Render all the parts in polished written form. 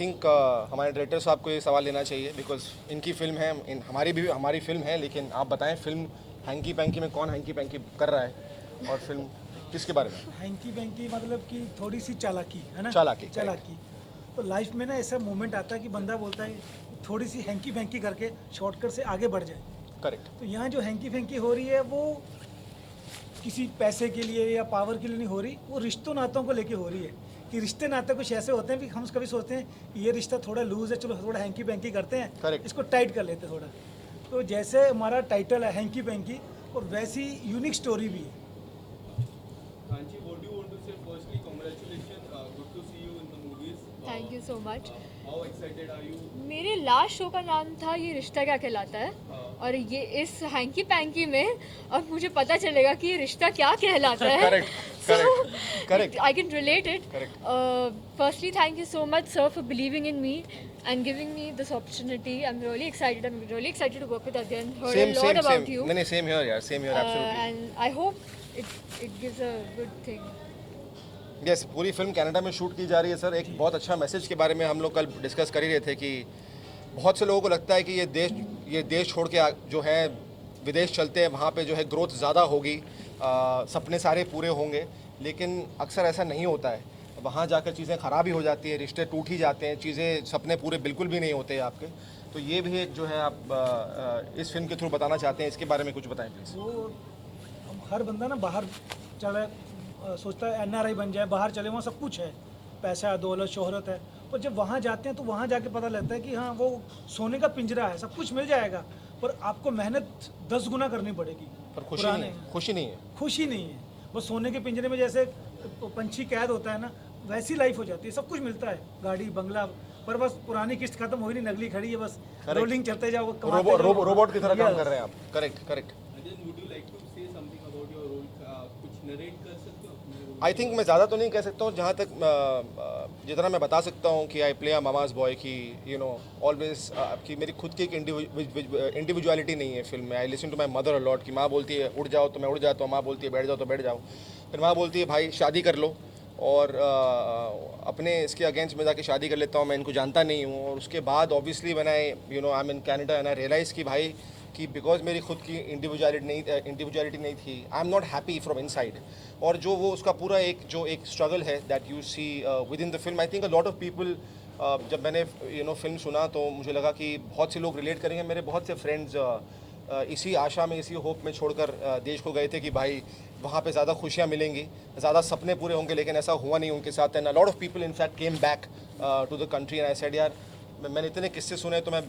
Think हमारे director साहब को ये सवाल लेना चाहिए बिकॉज इनकी फिल्म है, हमारी फिल्म है, लेकिन आप बताएं फिल्म हैंकी पैंकी में कौन हैंकी पैंकी कर रहा है और फिल्म किसके बारे में? हैंकी बैंकी मतलब कि थोड़ी सी चालाकी है ना। चालाकी, चालाकी। तो लाइफ में ना ऐसा मोमेंट आता है कि बंदा बोलता है थोड़ी सी हैंकी बैंकी करके शॉर्टकट से आगे बढ़ जाए। करेक्ट। तो यहाँ जो हैंकी फैंकी हो रही है वो किसी पैसे के लिए या पावर के लिए नहीं हो रही, वो रिश्तों नातों को लेके हो रही है कि रिश्ते नाते कुछ ऐसे होते हैं कि हम कभी सोचते हैं कि ये रिश्ता थोड़ा लूज है, चलो थोड़ा हैंकी बैंकी करते हैं, Correct. इसको टाइट कर लेते हैं थोड़ा। तो जैसे हमारा टाइटल है हैंकी बैंकी, और वैसी यूनिक स्टोरी भी है। Anchi, what do you want to say? Firstly, congratulations. Good to see you in the movies. Thank you so much. How excited are you? मेरे लास्ट शो का नाम था ये रिश्ता क्या कहलाता है, और ये इस हैंकी पैंकी में अब मुझे पता चलेगा कि ये रिश्ता क्या कहलाता है। Correct. I can relate it. Correct. Firstly thank you so much sir for believing in me and giving me this opportunity. I'm really excited. I'm really excited to work with Adyan. Heard a lot about you. नहीं same here यार, same here absolutely. And I hope it gives a good thing. Yes, पूरी film Canada में shoot की जा रही है sir. एक बहुत अच्छा मैसेज के बारे में हम लोग कल डिस्कस कर ही रहे थे कि बहुत से लोगों को लगता है कि ये देश छोड़ के जो है विदेश चलते हैं, वहाँ पे जो है ग्रोथ ज़्यादा होगी, सपने सारे पूरे होंगे, लेकिन अक्सर ऐसा नहीं होता है। वहाँ जाकर चीज़ें ख़राब ही हो जाती है, रिश्ते टूट ही जाते हैं, चीज़ें सपने पूरे बिल्कुल भी नहीं होते आपके। तो ये भी एक जो है आप इस फिल्म के थ्रू बताना चाहते हैं, इसके बारे में कुछ बताएं प्लीज़। वो हर बंदा ना बाहर चले सोचता है एनआरआई बन जाए, बाहर चले, वहाँ सब कुछ है, पैसा, दौलत, शोहरत है, और जब वहाँ जाते हैं तो वहाँ जाके पता लगता है कि हाँ वो सोने का पिंजरा है, सब कुछ मिल जाएगा, पर आपको मेहनत 10 गुना करनी पड़ेगी। पर खुशी नहीं है। खुशी नहीं है, बस सोने के पिंजरे में जैसे पंछी कैद होता है ना, वैसी लाइफ हो जाती है। सब कुछ मिलता है, गाड़ी बंगला, पर बस पुरानी किस्त खत्म हो ही नहीं, नगली खड़ी है, बस रोलिंग चलते जाओ, रोबोट की तरह काम कर रहे हैं आप। Correct. Adyan, would you like to say something about your role? कुछ narrate कर सकते हो अपने role? आई थिंक मैं ज़्यादा तो नहीं कह सकता हूँ, जहाँ तक जितना मैं बता सकता हूँ कि I play a mama's boy की, यू नो ऑलवेज, कि मेरी खुद की एक इंडिविजुअलिटी नहीं है फिल्म में। I listen to my mother a lot कि माँ बोलती है उड़ जाओ तो मैं उड़ जाता हूँ, माँ बोलती है बैठ जाओ तो बैठ जाओ, फिर माँ बोलती है भाई शादी कर लो, और अपने इसके अगेंस्ट में जाके शादी कर लेता हूँ, मैं इनको जानता नहीं हूँ। और उसके बाद obviously when I I am in Canada and I realise कि भाई कि बिकॉज मेरी खुद की इंडिविजुअलिटी नहीं थी, I am not happy from inside. और जो वो उसका पूरा एक स्ट्रगल है that you see with in the film. I think a lot of people, जब मैंने फिल्म सुना तो मुझे लगा कि बहुत से लोग रिलेट करेंगे। मेरे बहुत से फ्रेंड्स इसी आशा में, इसी होप में छोड़कर देश को गए थे कि भाई वहाँ पे ज़्यादा खुशियाँ मिलेंगी, ज़्यादा सपने पूरे होंगे, लेकिन ऐसा हुआ नहीं उनके साथ। And a lot of people in fact came back to the country and I said यार मैंने इतने किस्से सुने तो मैं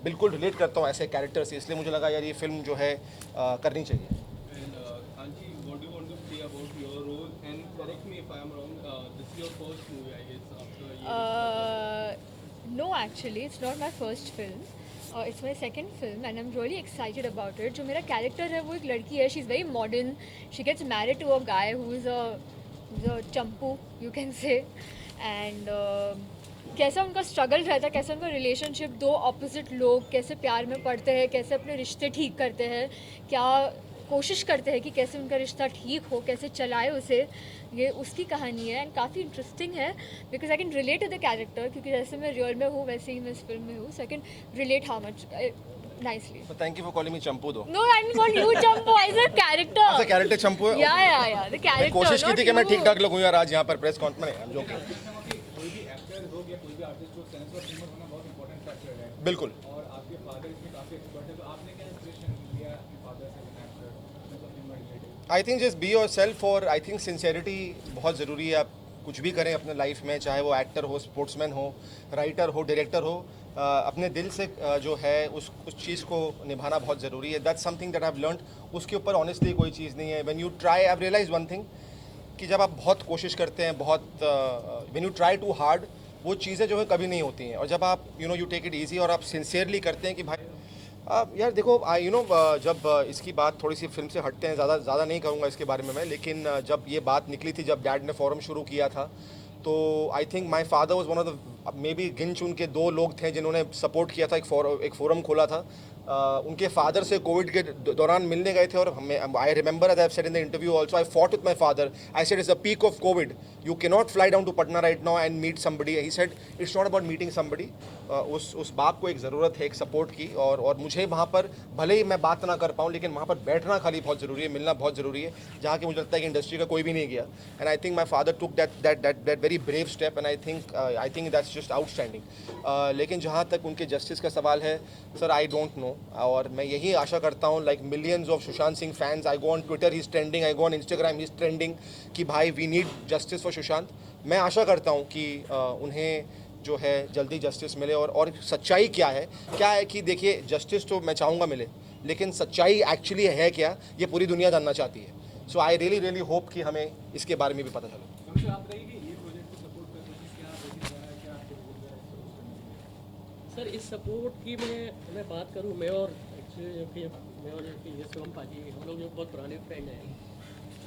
बिल्कुल रिलेट करता हूँ ऐसे कैरेक्टर से, इसलिए मुझे लगा यार ये फिल्म जो है करनी चाहिए। And Anchi, what do you want to say about your role? And correct me if I am wrong. This is your first movie, I guess, after a year. No, actually, it's not my first film. It's my second film and I'm really excited about it. जो मेरा character है वो एक लड़की है, she's very modern. She gets married to a guy who is a Champu, you can say. And कैसा उनका struggle रहता है, कैसे उनका रिलेशनशिप, दो ऑपोजिट लोग कैसे प्यार में पड़ते हैं, कैसे अपने रिश्ते ठीक करते हैं, क्या कोशिश करते हैं कि कैसे उनका रिश्ता ठीक हो, कैसे चलाए उसे, ये उसकी कहानी है। एंड काफ़ी इंटरेस्टिंग है because I can relate to the character, क्योंकि जैसे मैं रियल में हूँ वैसे ही मैं इस फिल्म में हूँ, so I can relate how much nicely. But thank you for calling me Champu though. No, I didn't call you Champu. I said character. अच्छा कैरेक्टर चंपू है। Yeah. The character. कोशिश की not थी कि मैं you. ठीक ठाक लगूँ यार आज यहाँ पर प्रेस कॉन्फ्रेंस में, जो कि कोई भी एक्टर हो या कोई भी आर्टिस्ट हो, सेंस ऑफ ह्यूमर होना बहुत इंपॉर्टेंट फैक्टर है। बिल्कुल। और आपके फादर इसमें काफ़ी एक्सपर्ट है, तो आपने क्या इंस्पिरेशन लिया अपने फादर से as actor, sense of humour related? I think just be your self, और आई थिंक सिंसेरिटी बहुत ज़रूरी है। आप कुछ भी करें अपने लाइफ में, चाहे वो एक्टर हो, स्पोर्ट्समैन हो, राइटर हो, डायरेक्टर हो, अपने दिल से जो है उस चीज़ को निभाना बहुत ज़रूरी है। That's something that I have learned. उसके ऊपर ऑनेस्टली कोई चीज़ नहीं है। When you try, I have realize one thing कि जब आप बहुत कोशिश करते हैं, बहुत when you try too hard, वो चीज़ें जो है कभी नहीं होती हैं। और जब आप यू टेक इट ईजी और आप सिंसियरली करते हैं कि भाई यार देखो जब इसकी बात थोड़ी सी फिल्म से हटते हैं, ज़्यादा नहीं करूँगा इसके बारे में मैं, लेकिन जब ये बात निकली थी, जब डैड ने फोरम शुरू किया था, तो I think my father was one of the may be गिन चुन के 2 लोग थे जिन्होंने सपोर्ट किया था। एक फोरम खोला था उनके फादर से कोविड के दौरान मिलने गए थे और हमें I remember as I said in the interview also I fought with my father I said is the peak of covid you can not fly down to Patna right now and meet somebody he said it's not about meeting somebody उस बाप को एक ज़रूरत है एक support की और मुझे वहाँ पर भले ही मैं बात ना कर पाऊँ लेकिन वहाँ पर बैठना खाली बहुत ज़रूरी है मिलना बहुत ज़रूरी है जहाँ कि मुझे लगता है कि इंडस्ट्री का कोई भी नहीं गया and I think my father took that very brave step and I think that's just outstanding लेकिन जहाँ तक उनके जस्टिस का सवाल है सर आई डोंट नो और मैं यही आशा करता हूँ like millions of Sushant Singh fans I go on Twitter he is trending I go on Instagram he is trending कि भाई we need justice for Sushant मैं आशा करता हूँ कि उन्हें जो है जल्दी जस्टिस मिले और सच्चाई क्या है कि देखिए जस्टिस तो मैं चाहूँगा मिले लेकिन सच्चाई एक्चुअली है क्या ये पूरी दुनिया जानना चाहती है सो आई रियली होप कि हमें इसके बारे में भी पता चले उनसे आप रहेंगे ये प्रोजेक्ट को सपोर्ट करने की क्या बेसिस रहा है क्या आपके रोल है सर इस सपोर्ट की मैं बात करूं मैं और एक्चुअली मैं और ये शिवम पाजी हम लोग जो बहुत पुराने फ्रेंड हैं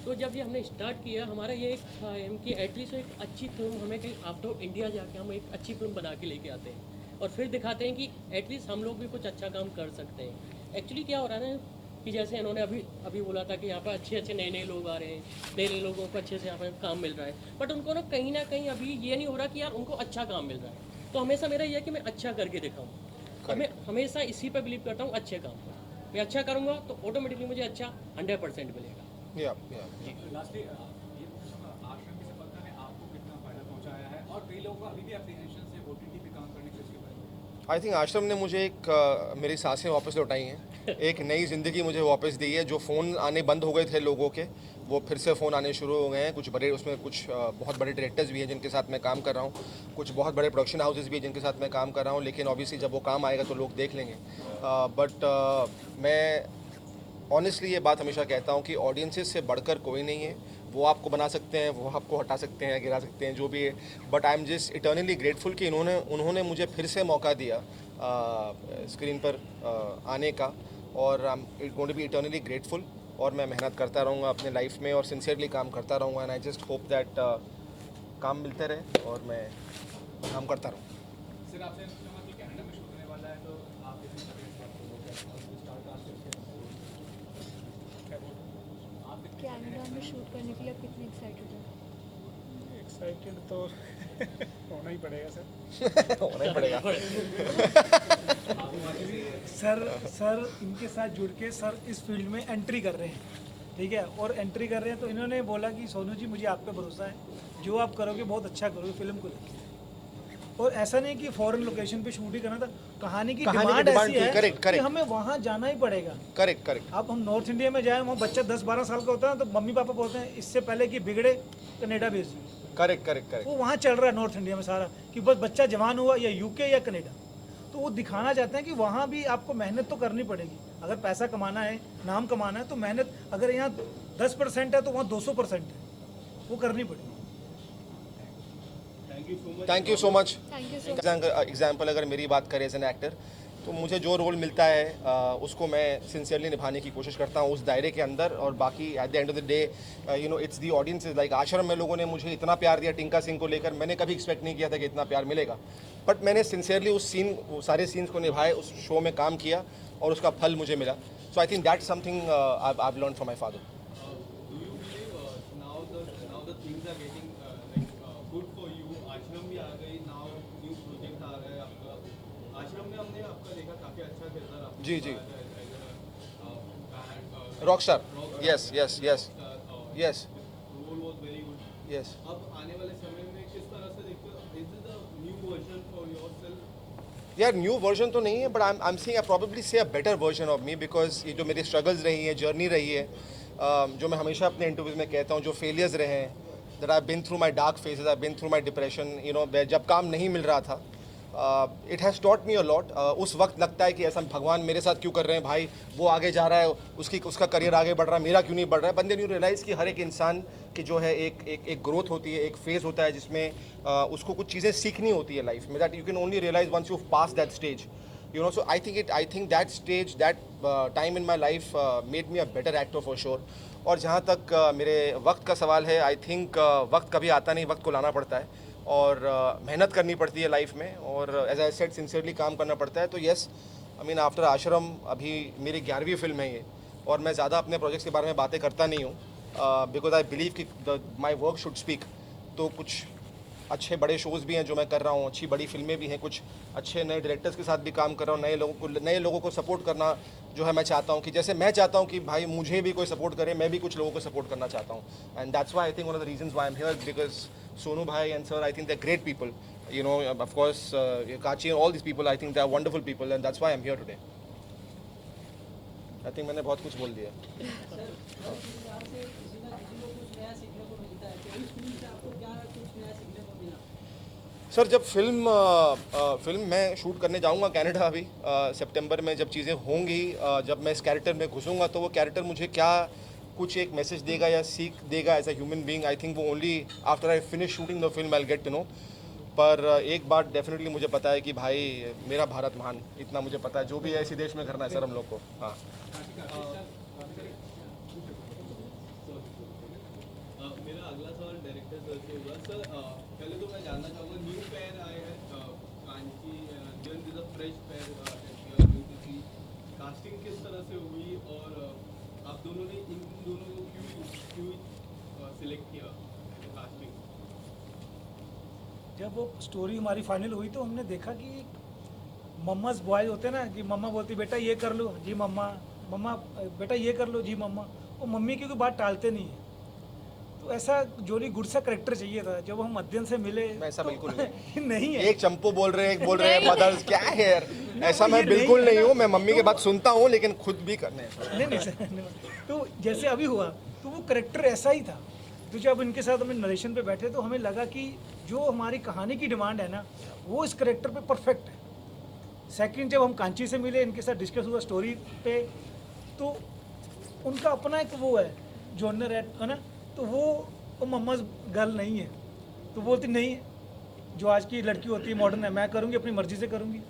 तो जब ये हमने स्टार्ट किया हमारा ये एक था एम कि एटलीस्ट एक अच्छी फिल्म हमें कहीं आउट इंडिया जाके हम एक अच्छी फिल्म बना के लेके आते हैं और फिर दिखाते हैं कि एटलीस्ट हम लोग भी कुछ अच्छा काम कर सकते हैं एक्चुअली क्या हो रहा है ना कि जैसे इन्होंने अभी बोला था कि यहाँ पर अच्छे नए लोग आ रहे हैं नए लोगों को अच्छे से यहाँ पर काम मिल रहा है बट उनको ना कहीं अभी ये नहीं हो रहा कि यार उनको अच्छा काम मिल रहा है तो हमेशा मेरा ये है कि मैं अच्छा करके दिखाऊँ मैं हमेशा इसी पर बिलीव करता हूँ अच्छे काम पर मैं अच्छा करूँगा तो ऑटोमेटिकली मुझे अच्छा 100% मिलेगा लास्टली ये आश्रम की सफलता ने आपको कितना फायदा पहुंचाया है और कई लोगों को अभी भी एप्लीकेशन से ओटीटी पे काम करने के लिए इसके बारे में आई थिंक आश्रम ने मुझे एक मेरी सांसें वापस लौटाई हैं एक नई ज़िंदगी मुझे वापस दी है जो फ़ोन आने बंद हो गए थे लोगों के वो फिर से फ़ोन आने शुरू हो गए हैं कुछ बहुत बड़े डायरेक्टर्स भी हैं जिनके साथ मैं काम कर रहा हूँ कुछ बहुत बड़े प्रोडक्शन हाउसेस भी हैं जिनके साथ मैं काम कर रहा हूँ लेकिन ऑब्वियसली जब वो काम आएगा तो लोग देख लेंगे बट मैं ऑनेस्टली ये बात हमेशा कहता हूँ कि ऑडियंसेस से बढ़कर कोई नहीं है वो आपको बना सकते हैं वो आपको हटा सकते हैं गिरा सकते हैं जो भी है but I am just eternally grateful कि उन्होंने मुझे फिर से मौका दिया स्क्रीन पर आने का और I am going to be eternally grateful और मैं मेहनत करता रहूँगा अपने लाइफ में और सिंसियरली काम करता रहूँगा and I just hope that काम मिलते रहे और मैं काम करता रहूँ सर आपसे पूछना कि कनाडा में शूट होने वाला है तो आप कितनी स्टार कास्ट कैनेडा में शूट करने के लिए आप कितने एक्साइटेड हो एक्साइटेड तो होना ही पड़ेगा सर होना ही पड़ेगा सर इनके साथ जुड़ के सर इस फील्ड में एंट्री कर रहे हैं ठीक है और एंट्री कर रहे हैं तो इन्होंने बोला कि सोनू जी मुझे आप पे भरोसा है जो आप करोगे बहुत अच्छा करोगे फिल्म को लेकर और ऐसा नहीं कि फॉरेन लोकेशन पे शूट ही करना था कहानी की डिमांड ऐसी थी, है correct. कि हमें वहाँ जाना ही पड़ेगा करेक्ट अब हम नॉर्थ इंडिया में जाए वहाँ बच्चा 10-12 साल का होता है तो मम्मी पापा बोलते हैं इससे पहले कि बिगड़े कनाडा भेज दिए करेक्ट वो वहाँ चल रहा है नॉर्थ इंडिया में सारा कि बस बच्चा जवान हुआ या यूके या कनाडा तो वो दिखाना चाहते हैं कि वहाँ भी आपको मेहनत तो करनी पड़ेगी अगर पैसा कमाना है नाम कमाना है तो मेहनत अगर यहाँ 10% है तो वहाँ 200% है वो करनी पड़ेगी thank you so much thank you so example अगर मेरी बात करें एज एन एक्टर तो मुझे जो रोल मिलता है उसको मैं सिंसियरली निभाने की कोशिश करता हूँ उस दायरे के अंदर और बाकी at the end of the day you know it's the audience like आश्रम में लोगों ने मुझे इतना प्यार दिया टिंका सिंह को लेकर मैंने कभी एक्सपेक्ट नहीं किया था कि इतना प्यार मिलेगा बट मैंने सिंसियरली वो सारे सीन्स को निभाए उस शो में काम किया और उसका फल मुझे मिला so I think that something I learn from my father Do you believe now the things are getting good for you? आश्रम भी आ गई, now new project आ गए आपका. आश्रम में हमने आपका देखा काफी अच्छा किरदार आपने जी, जी. Rockstar. Rockstar yes Role was very good. Yes अब आने वाले समय में किस तरह से देखते हो? Is it a new version for yourself? यार न्यू वर्जन तो नहीं है but I am seeing I probably say a better version of me because ये जो मेरी स्ट्रगल्स रही हैं जर्नी रही है जो मैं हमेशा अपने इंटरव्यूज में कहता हूँ जो फेलियर्स रहे हैं that I been through my dark phases I been through my depression you know जब काम नहीं मिल रहा था it has taught me a lot उस वक्त लगता है कि ऐसा भगवान मेरे साथ क्यों कर रहे हैं भाई वो आगे जा रहा है उसका करियर आगे बढ़ रहा है मेरा क्यों नहीं बढ़ रहा है बंदे न्यू रियलाइज़ कि हर एक इंसान की जो है एक ग्रोथ होती है एक फेज़ होता है जिसमें उसको कुछ चीज़ें सीखनी होती है लाइफ में that you can only realize once you pass that stage you know so I think that stage that time in my life made me a better actor for sure और जहाँ तक मेरे वक्त का सवाल है आई थिंक वक्त कभी आता नहीं वक्त को लाना पड़ता है और मेहनत करनी पड़ती है लाइफ में और एज आई सेड सिंसियरली काम करना पड़ता है तो यस आई मीन आफ्टर आश्रम अभी मेरी 11वीं फिल्म है ये, और मैं ज़्यादा अपने प्रोजेक्ट्स के बारे में बातें करता नहीं हूँ, बिकॉज आई बिलीव कि माई वर्क शुड स्पीक। तो कुछ अच्छे बड़े शोज़ भी हैं जो मैं कर रहा हूँ, अच्छी बड़ी फिल्में भी हैं, कुछ अच्छे नए डायरेक्टर्स के साथ भी काम कर रहा हूँ, नए लोगों को सपोर्ट करना जो है मैं चाहता हूँ कि जैसे मैं चाहता हूँ कि भाई मुझे भी कोई सपोर्ट करे, मैं भी कुछ लोगों को सपोर्ट करना चाहता हूँ। And that's why I think one of the reasons why I am here, because Sonu भाई and sir, I think they are great people, you know, of course, Kachi and all these people, I think they are wonderful people, and that's why I'm here today. I think मैंने बहुत कुछ बोल दिया। Sir जब film मैं shoot करने जाऊंगा Canada अभी सितंबर में, जब चीज़ें होंगी, जब मैं इस कैरेक्टर में घुसूंगा तो वो कैरेक्टर मुझे क्या कुछ एक मैसेज देगा या सीख देगा as a human being, I think वो only after I finish shooting the film I will get to know. पर एक बात डेफिनेटली मुझे पता है कि भाई मेरा भारत महान, इतना मुझे पता है, जो भी है इसी देश में करना है सर हम लोग को। हाँ मेरा अगला सवाल डायरेक्टर सर से होगा। सर पहले तो मैं जानना चाहूँगा, न्यू पेयर आए हैं Kanchi, then is a fresh pair, casting किस तरह से हुई और आप दोनों ने इन दोनों को क्यों सिलेक्ट किया कास्टिंग? जब वो स्टोरी हमारी फाइनल हुई तो हमने देखा कि मम्माज बॉय होते हैं ना, कि मम्मा बोलती बेटा ये कर लो जी मम्मा, मम्मा बेटा ये कर लो जी मम्मा, वो मम्मी की कोई बात टालते नहीं है। तो ऐसा जोली गुड सा करेक्टर चाहिए था। जब हम अध्ययन से मिले मैं ऐसा तो बिल्कुल नहीं है। एक चंपू बोल रहे हैं, एक बोल रहे हैं मदर्स, क्या है यार, ऐसा मैं बिल्कुल नहीं हूँ। मैं मम्मी की बात सुनता हूँ लेकिन खुद भी करने हैं। नहीं सर, तो जैसे अभी हुआ तो वो करेक्टर ऐसा ही था। तो जब इनके साथ हम नरेशन पे बैठे तो हमें लगा कि जो हमारी कहानी की डिमांड है ना, वो इस करेक्टर पे परफेक्ट है। सेकंड जब हम कांची से मिले, इनके साथ डिस्कस हुआ स्टोरी पे, तो उनका अपना एक वो है जॉनर है ना, तो वो मम्माज गर्ल नहीं है। तो बोलती नहीं, जो आज की लड़की होती है मॉडर्न है, मैं करूँगी अपनी मर्जी से करूँगी,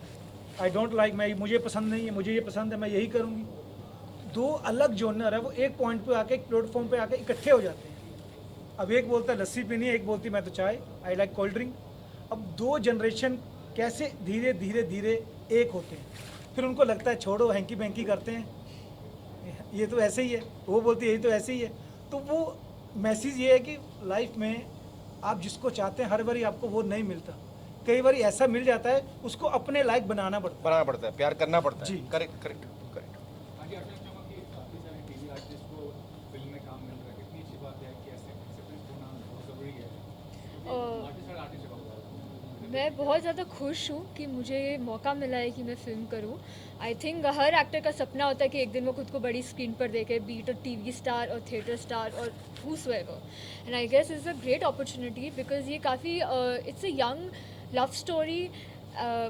आई डोंट लाइक, मैं मुझे पसंद नहीं है, मुझे ये पसंद है, मैं यही करूँगी। दो अलग जॉनर है, वो एक पॉइंट पे आके, एक प्लेटफॉर्म पे आके इकट्ठे हो जाते हैं। अब एक बोलता है लस्सी पीनी है, एक बोलती मैं तो चाय, आई लाइक कोल्ड ड्रिंक। अब दो जनरेशन कैसे धीरे धीरे धीरे एक होते हैं। फिर उनको लगता है छोड़ो हैंकी बैंकी करते हैं, ये तो ऐसे ही है, वो बोलती है यही तो ऐसे ही है। तो वो मैसेज ये है कि लाइफ में आप जिसको चाहते हैं हर बारी आपको वो नहीं मिलता, कई बार ऐसा मिल जाता है, उसको अपने लायक बनाना पड़ता है, प्यार करना पड़ता है जी। Correct correct correct. आगे आपने चाहूँगा कि काफ़ी सारे टीवी आर्टिस्ट को फिल्म में काम मिल रहा है, कितनी अच्छी बात है कि ऐसे एक्सेप्टेंस होना बहुत ज़रूरी है, आर्टिस्ट और आर्टिस्ट का। मैं बहुत ज़्यादा खुश हूँ कि मुझे मौका मिला है कि मैं फ़िल्म करूँ। आई थिंक हर एक्टर का सपना होता है कि एक दिन वो खुद को बड़ी स्क्रीन पर देखे, बीट अ टीवी स्टार और थिएटर स्टार और whosoever, and I guess it's a great opportunity because ये काफ़ी it's a young love story,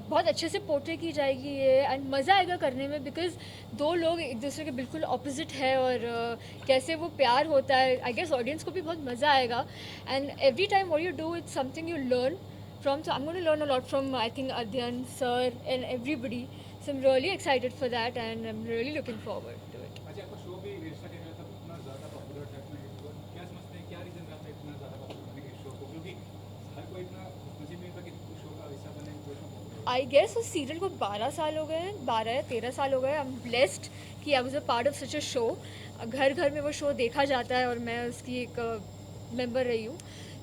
बहुत अच्छे से पोर्ट्रे की जाएगी ये, एंड मज़ा आएगा करने में बिकॉज दो लोग एक दूसरे के बिल्कुल ऑपोजिट है और कैसे वो प्यार होता है। आई गेस ऑडियंस को भी बहुत मज़ा आएगा, and every time what you do it's something you learn from. So I'm going to learn a lot from I think Adyan sir and everybody. So I'm really excited for that and I'm really looking forward to it. अच्छा, आपका show भी रिश्ता के था इतना ज़्यादा popular था, इतना हिट हुआ, क्या समझते हैं क्या रीज़न रहा था इतना ज़्यादा पॉपुलर होने के शो को? क्योंकि हर कोई इतना नसीब नहीं था कि शो का हिस्सा बने, कोई I guess उस सीरियल को 12 साल हो गए हैं, 12 या 13 साल हो गए। आई एम ब्लेस्ड कि I was a part of such a show. घर घर में वो शो देखा जाता है और मैं उसकी एक मेंबर रही हूँ,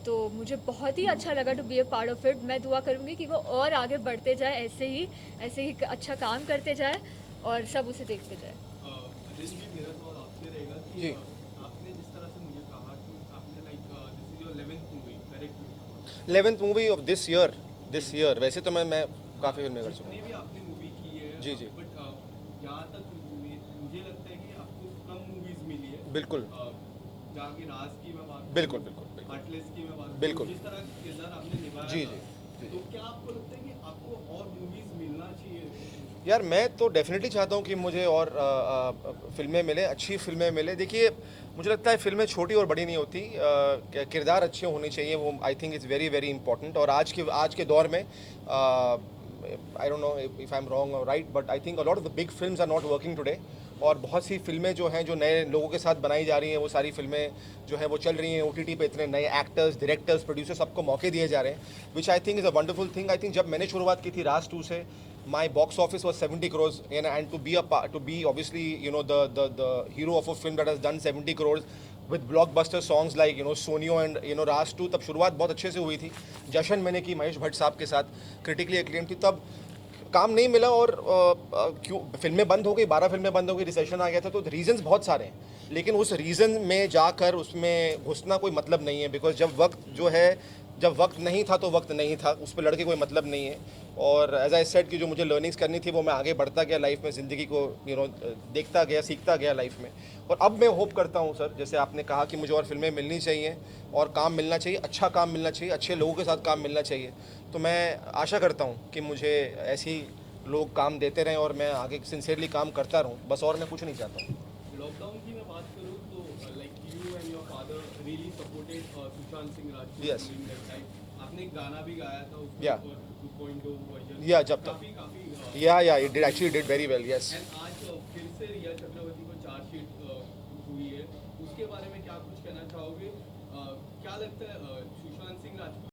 तो मुझे बहुत ही अच्छा लगा to be a part of it. मैं दुआ करूँगी कि वो और आगे बढ़ते जाए, ऐसे ही अच्छा काम करते जाए और सब उसे देखते जाए। दिस भी मेरा सवाल आपसे रहेगा कि जी। आपने जिस तरह से मुझे कहा कि आपने like this is your 11th movie, correct? 11th movie of this year. वैसे तो मैं काफ़ी फिल्में कर चुका जितनी भी आपने मूवी की है, जी, जी। बट जहाँ तक मुझे लगता है कि आपको कम मूवीज मिली है। बिल्कुल जहाँ की राज की मैं बात बिल्कुल बिल्कुल बिल्कुल। हार्टलेस की मैं बात बिल्कुल। जिस तरह का किरदार आपने निभाया जी, था, जी, तो क्या आपको लगता है कि आपको और मूवीज मिलना चाहिए? यार मैं तो डेफिनेटली चाहता हूँ कि मुझे और फिल्में मिले, अच्छी फिल्में मिले। देखिए मुझे लगता है फिल्में छोटी और बड़ी नहीं होती, किरदार अच्छे होने चाहिए, वो I think is very very important. और आज के दौर में I don't know if I am wrong और right, but I think a lot of the big films are not working today. और बहुत सी फिल्में जो हैं जो नए लोगों के साथ बनाई जा रही हैं, वो सारी फिल्में जो है वो चल रही हैं OTT पे। इतने नए एक्टर्स, डायरेक्टर्स, प्रोड्यूसर्स सबको मौके दिए जा रहे हैं, which I think is a wonderful thing. I think जब मैंने शुरुआत की थी राज 2 से, my box office was 70 crores, and to be obviously, you know, the hero of a film that has done 70 crores with blockbuster songs like, you know, Sonio and, you know, Ras 2, तब शुरुआत बहुत अच्छे से हुई थी. जशन मैंने की महेश भट्ट साहब के साथ, क्रिटिकली एक्लेम थी, तब काम नहीं मिला और क्यों फिल्में बंद हो गई, 12 फिल्में बंद हो गई, रिसेशन आ गया था, तो रीजंस बहुत सारे हैं. लेकिन उस रीज़न में जाकर उसमें घुसना कोई मतलब नहीं है, बिकॉज जब वक्त नहीं था तो वक्त नहीं था, उस पर लड़के कोई मतलब नहीं है. और एज आई सेड कि जो मुझे लर्निंग्स करनी थी वो मैं आगे बढ़ता गया लाइफ में, ज़िंदगी को यू नो देखता गया, सीखता गया लाइफ में. और अब मैं होप करता हूँ सर, जैसे आपने कहा कि मुझे और फिल्में मिलनी चाहिए और काम मिलना चाहिए, अच्छा काम मिलना चाहिए, अच्छे लोगों के साथ काम मिलना चाहिए. तो मैं आशा करता हूँ कि मुझे ऐसे ही लोग काम देते रहें और मैं आगे सिंसियरली काम करता रहूँ, बस और मैं कुछ नहीं चाहता हूँ. लॉकडाउन की मैं बात करूँ तो like you and your father really supported Sushant Singh Rajput Yes. during that time. आपने एक गाना भी गाया था उसके Yeah. ऊपर 2.0 वर्जन. Yeah, जब तक. काफी या it did very well. Yes. And आज फिर से रिया चक्रवर्ती को चार्जशीट हुई है, उसके बारे में क्या कुछ कहना चाहोगे? क्या लगता है सुशांत सिंह राजपूत